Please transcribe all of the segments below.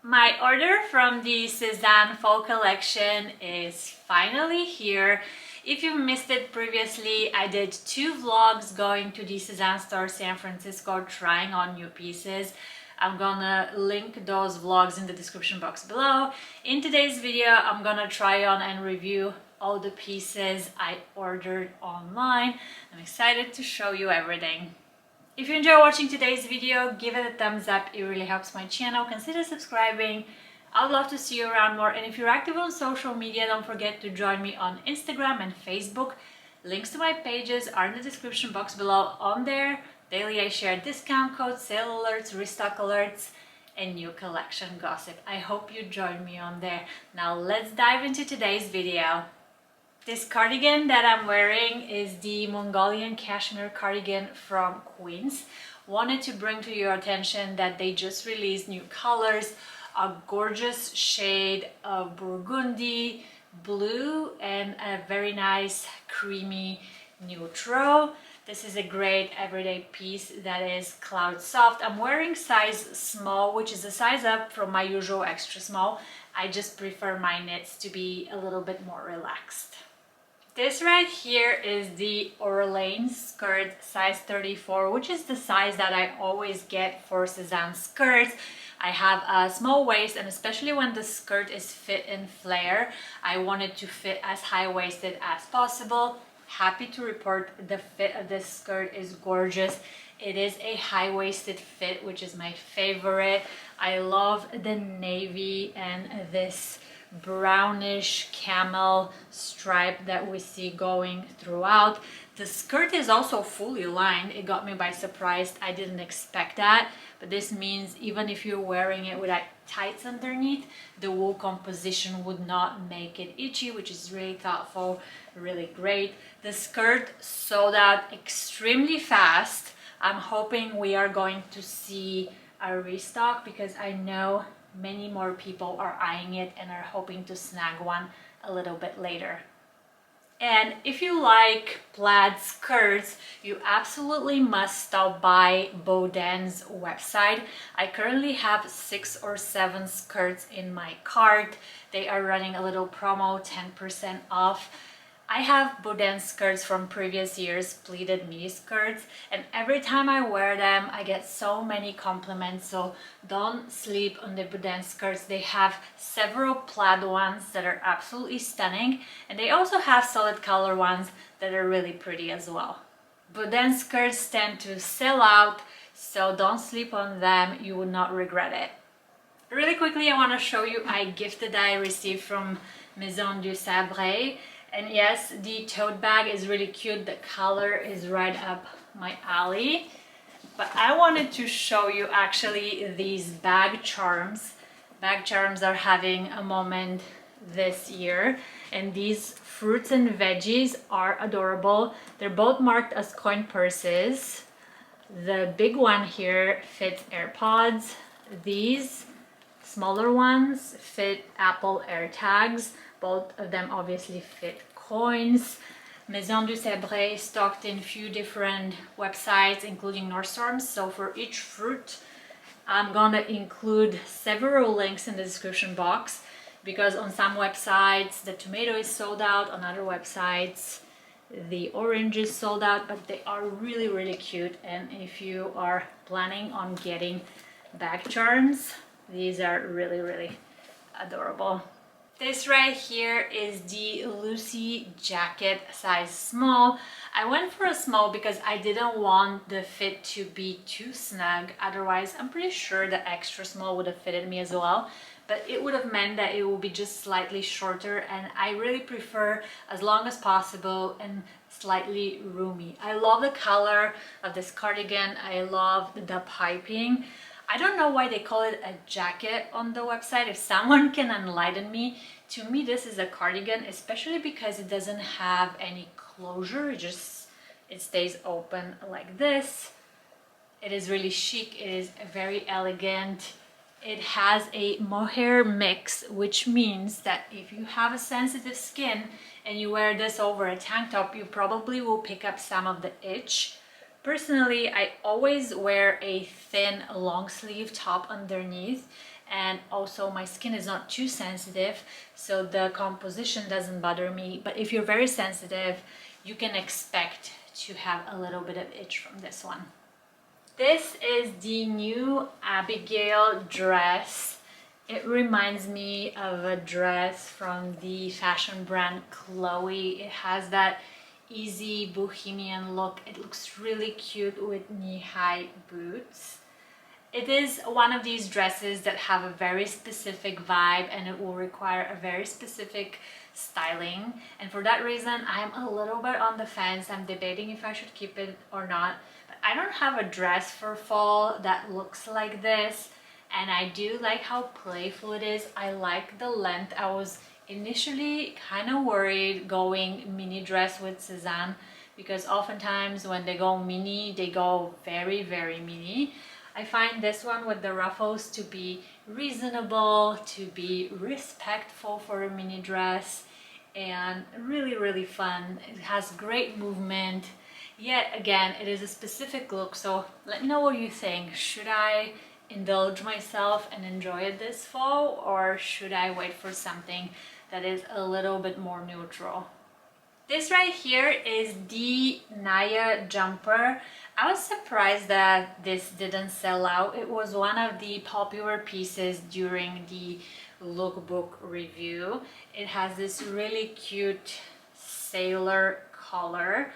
My order from the Sezane Fall collection is finally here. If you missed it previously, I did 2 vlogs going to the Sezane store San Francisco trying on new pieces. I'm gonna link those vlogs in the description box below. In today's video, I'm gonna try on and review all the pieces I ordered online. I'm excited to show you everything. If you enjoy watching today's video, give it a thumbs up, it really helps my channel. Consider subscribing. I'd love to see you around more, and if you're active on social media, don't forget to join me on Instagram and Facebook. Links to my pages are in the description box below. On there, daily I share discount codes, sale alerts, restock alerts, and new collection gossip. I hope you join me on there. Now let's dive into today's video. This cardigan that I'm wearing is the Mongolian cashmere cardigan from Queens. Wanted to bring to your attention that they just released new colors, a gorgeous shade of burgundy, blue, and a very nice creamy neutral. This is a great everyday piece that is cloud soft. I'm wearing size small, which is a size up from my usual extra small. I just prefer my knits to be a little bit more relaxed. This right here is the Orlean Skirt size 34, which is the size that I always get for Sezane skirts. I have a small waist, and especially when the skirt is fit in flare, I want it to fit as high-waisted as possible. Happy to report the fit of this skirt is gorgeous. It is a high-waisted fit, which is my favorite. I love the navy and this brownish camel stripe that we see going throughout. The skirt is also fully lined. It got me by surprise. I didn't expect that, but this means even if you're wearing it with like tights underneath, the wool composition would not make it itchy, which is really thoughtful, really great. The skirt sold out extremely fast. I'm hoping we are going to see a restock because I know many more people are eyeing it and are hoping to snag one a little bit later. And if you like plaid skirts, you absolutely must stop by DOEN's website. I currently have 6 or 7 skirts in my cart. They are running a little promo, 10% off. I have DOEN skirts from previous years, pleated midi skirts, and every time I wear them I get so many compliments, so don't sleep on the DOEN skirts. They have several plaid ones that are absolutely stunning, and they also have solid color ones that are really pretty as well. DOEN skirts tend to sell out, so don't sleep on them, you will not regret it. Really quickly, I want to show you a gift that I received from Maison de Sabre Bag. And yes, the tote bag is really cute. The color is right up my alley. But I wanted to show you actually these bag charms. Bag charms are having a moment this year. And these fruits and veggies are adorable. They're both marked as coin purses. The big one here fits AirPods. These smaller ones fit Apple AirTags. Both of them obviously fit coins. Maison de Sabre stocked in a few different websites, including Nordstrom. So for each fruit, I'm gonna include several links in the description box, because on some websites the tomato is sold out, on other websites the orange is sold out, but they are really, really cute. And if you are planning on getting bag charms, these are really, really adorable. This right here is the Lucy jacket size small. I went for a small because I didn't want the fit to be too snug. Otherwise, I'm pretty sure the extra small would have fitted me as well. But it would have meant that it would be just slightly shorter, and I really prefer as long as possible and slightly roomy. I love the color of this cardigan. I love the piping. I don't know why they call it a jacket on the website. If someone can enlighten me. To me, this is a cardigan, especially because it doesn't have any closure. It stays open like this. It is really chic. It is very elegant. It has a mohair mix, which means that if you have a sensitive skin and you wear this over a tank top, you probably will pick up some of the itch. Personally, I always wear a thin long sleeve top underneath, and also my skin is not too sensitive, so the composition doesn't bother me. But if you're very sensitive, you can expect to have a little bit of itch from this one. This is the new Abigail Dress. It reminds me of a dress from the fashion brand Chloe. It has that easy bohemian look. It looks really cute with knee-high boots. It is one of these dresses that have a very specific vibe, and it will require a very specific styling, and for that reason I'm a little bit on the fence. I'm debating if I should keep it or not, but I don't have a dress for fall that looks like this, and I do like how playful it is. I like the length. I was initially kind of worried going mini dress with Sezane, because oftentimes when they go mini, they go very, very mini. I find this one with the ruffles to be reasonable, to be respectful for a mini dress, and really, really fun. It has great movement. Yet again, it is a specific look, so let me know what you think. Should I indulge myself and enjoy it this fall, or should I wait for something that is a little bit more neutral? This right here is the Naya Jumper. I was surprised that this didn't sell out. It was one of the popular pieces during the lookbook review. It has this really cute sailor color.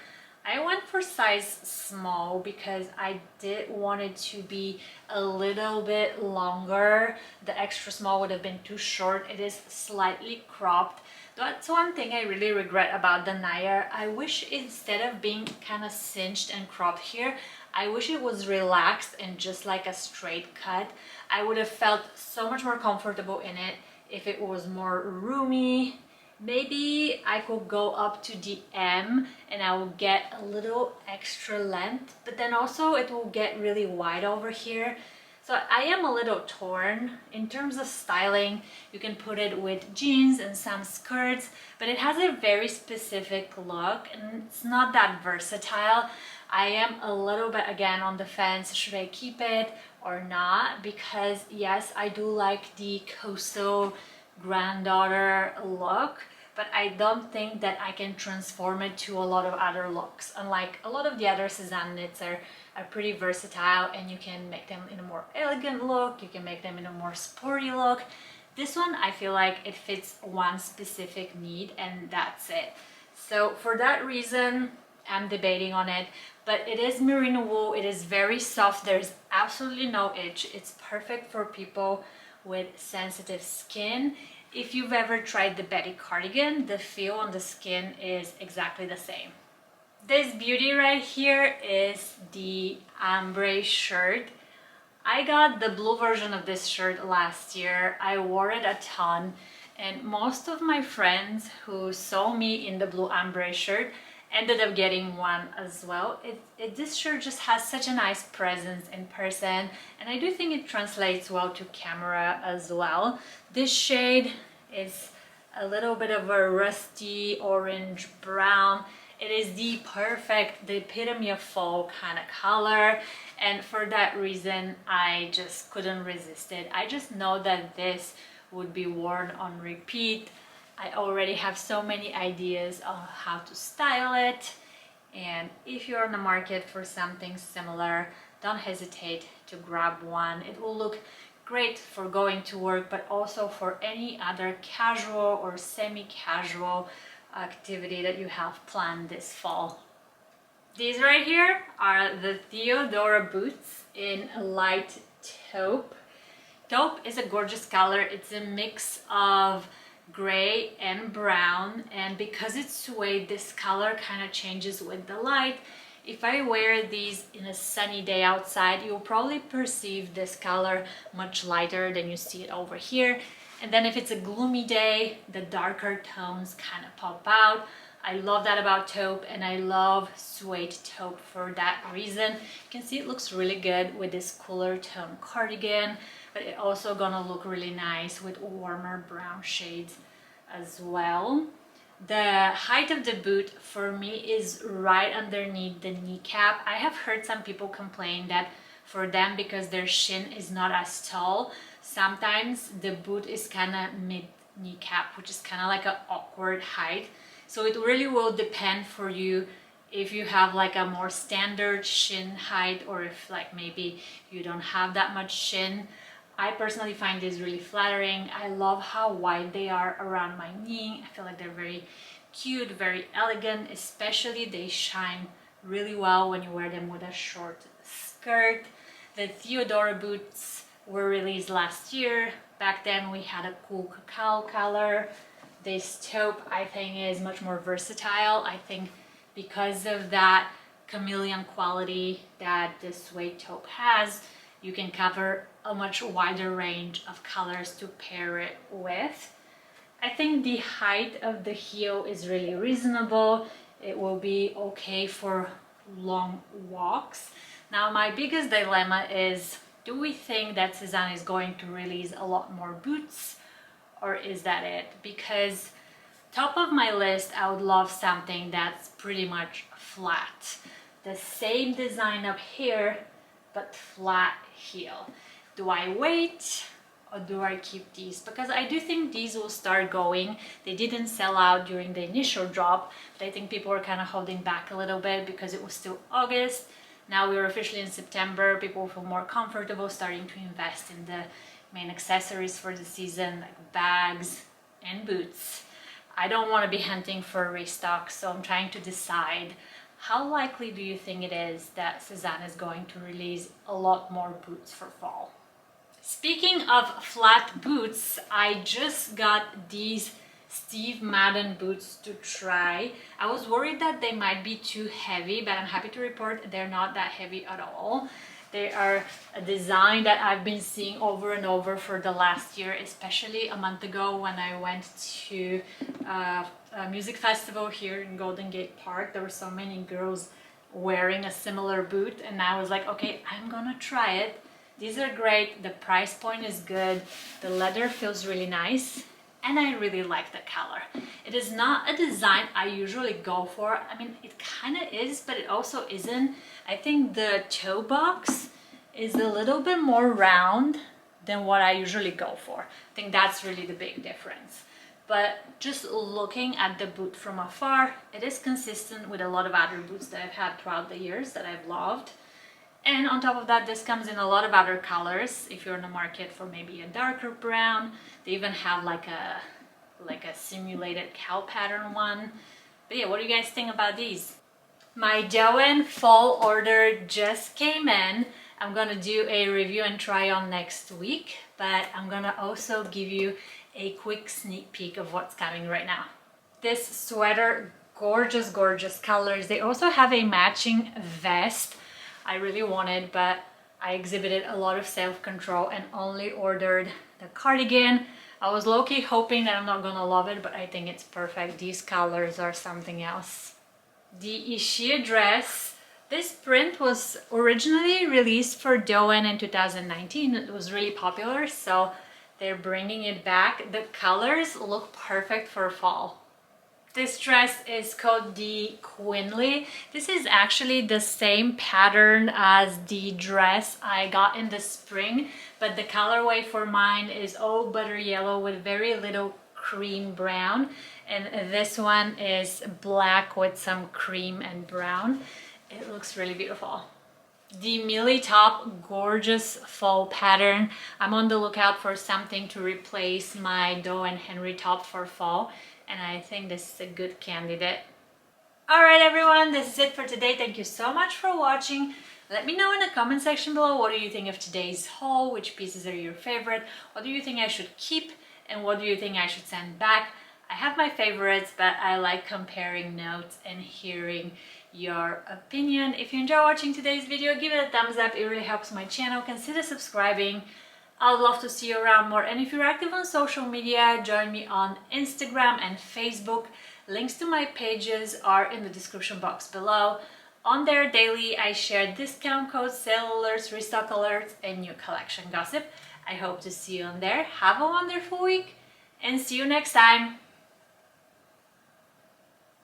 I went for size small because I did want it to be a little bit longer. The extra small would have been too short. It is slightly cropped. That's one thing I really regret about the Naya. I wish instead of being kind of cinched and cropped here, I wish it was relaxed and just like a straight cut. I would have felt so much more comfortable in it if it was more roomy. Maybe I could go up to the M and I will get a little extra length, but then also it will get really wide over here. So I am a little torn. In terms of styling, you can put it with jeans and some skirts, but it has a very specific look and it's not that versatile. I am a little bit again on the fence. Should I keep it or not? Because yes, I do like the coastal granddaughter look, but I don't think that I can transform it to a lot of other looks. Unlike a lot of the other Sezane knits are pretty versatile, and you can make them in a more elegant look, you can make them in a more sporty look. This one, I feel like it fits one specific need and that's it. So for that reason, I'm debating on it, but it is merino wool. It is very soft. There's absolutely no itch. It's perfect for people with sensitive skin. If you've ever tried the Betty cardigan, the feel on the skin is exactly the same. This beauty right here is the Ombre shirt. I got the blue version of this shirt last year. I wore it a ton, and most of my friends who saw me in the blue Ombre shirt ended up getting one as well. This shirt just has such a nice presence in person, and I do think it translates well to camera as well. This shade is a little bit of a rusty orange brown. It is the epitome of fall kind of color, and for that reason I just couldn't resist it. I just know that this would be worn on repeat. I already have so many ideas of how to style it, and if you're on the market for something similar, don't hesitate to grab one. It will look great for going to work, but also for any other casual or semi-casual activity that you have planned this fall. These right here are the Theodora Boots in light taupe. Taupe is a gorgeous color. It's a mix of gray and brown, and because it's suede, this color kind of changes with the light. If I wear these in a sunny day outside, you'll probably perceive this color much lighter than you see it over here. And then if it's a gloomy day, the darker tones kind of pop out. I love that about taupe, and I love suede taupe for that reason. You can see it looks really good with this cooler tone cardigan, but it's also gonna look really nice with warmer brown shades as well. The height of the boot for me is right underneath the kneecap. I have heard some people complain that for them, because their shin is not as tall, sometimes the boot is kind of mid kneecap, which is kind of like an awkward height. So it really will depend for you if you have like a more standard shin height, or if like maybe you don't have that much shin. I personally find this really flattering. I love how wide they are around my knee. I feel like they're very cute, very elegant, especially they shine really well when you wear them with a short skirt. The Theodora Boots were released last year. Back then we had a cool cacao color. This taupe I think is much more versatile. I think because of that chameleon quality that the suede taupe has, you can cover a much wider range of colors to pair it with. I think the height of the heel is really reasonable. It will be okay for long walks. Now my biggest dilemma is, do we think that Sezane is going to release a lot more boots, or is that it? Because top of my list, I would love something that's pretty much flat. The same design up here, but flat heel. Do I wait or do I keep these? Because I do think these will start going. They didn't sell out during the initial drop, but I think people were kind of holding back a little bit because it was still August. Now we're officially in September. People feel more comfortable starting to invest in the main accessories for the season, like bags and boots. I don't want to be hunting for a restock, so I'm trying to decide, how likely do you think it is that Sezane is going to release a lot more boots for fall? Speaking of flat boots, I just got these Steve Madden boots to try. I was worried that they might be too heavy, but I'm happy to report they're not that heavy at all. They are a design that I've been seeing over and over for the last year, especially a month ago when I went to a music festival here in Golden Gate Park. There were so many girls wearing a similar boot, and I was like, okay, I'm gonna try it. These are great, the price point is good, the leather feels really nice, and I really like the color. It is not a design I usually go for. I mean, it kind of is, but it also isn't. I think the toe box is a little bit more round than what I usually go for. I think that's really the big difference. But just looking at the boot from afar, it is consistent with a lot of other boots that I've had throughout the years that I've loved. And on top of that, this comes in a lot of other colors. If you're in the market for maybe a darker brown, they even have like a simulated cow pattern one. But yeah, what do you guys think about these? My DOEN Fall order just came in. I'm gonna do a review and try on next week, but I'm gonna also give you a quick sneak peek of what's coming right now. This sweater, gorgeous, gorgeous colors. They also have a matching vest I really wanted, but I exhibited a lot of self-control and only ordered the cardigan. I was low-key hoping that I'm not gonna love it, but I think it's perfect. These colors are something else. The Abigail Dress. This print was originally released for DOEN in 2019. It was really popular, so they're bringing it back. The colors look perfect for fall. This dress is called the Quinley. This is actually the same pattern as the dress I got in the spring, but the colorway for mine is all butter yellow with very little cream brown, and this one is black with some cream and brown. It looks really beautiful. The Millie top, gorgeous fall pattern. I'm on the lookout for something to replace my Doe and Henry top for fall, and I think this is a good candidate. Alright everyone, this is it for today. Thank you so much for watching. Let me know in the comment section below, what do you think of today's haul? Which pieces are your favorite? What do you think I should keep? And what do you think I should send back? I have my favorites, but I like comparing notes and hearing your opinion. If you enjoy watching today's video, give it a thumbs up. It really helps my channel. Consider subscribing. I'd love to see you around more. And if you're active on social media, join me on Instagram and Facebook. Links to my pages are in the description box below. On there daily, I share discount codes, sale alerts, restock alerts, and new collection gossip. I hope to see you on there. Have a wonderful week and see you next time.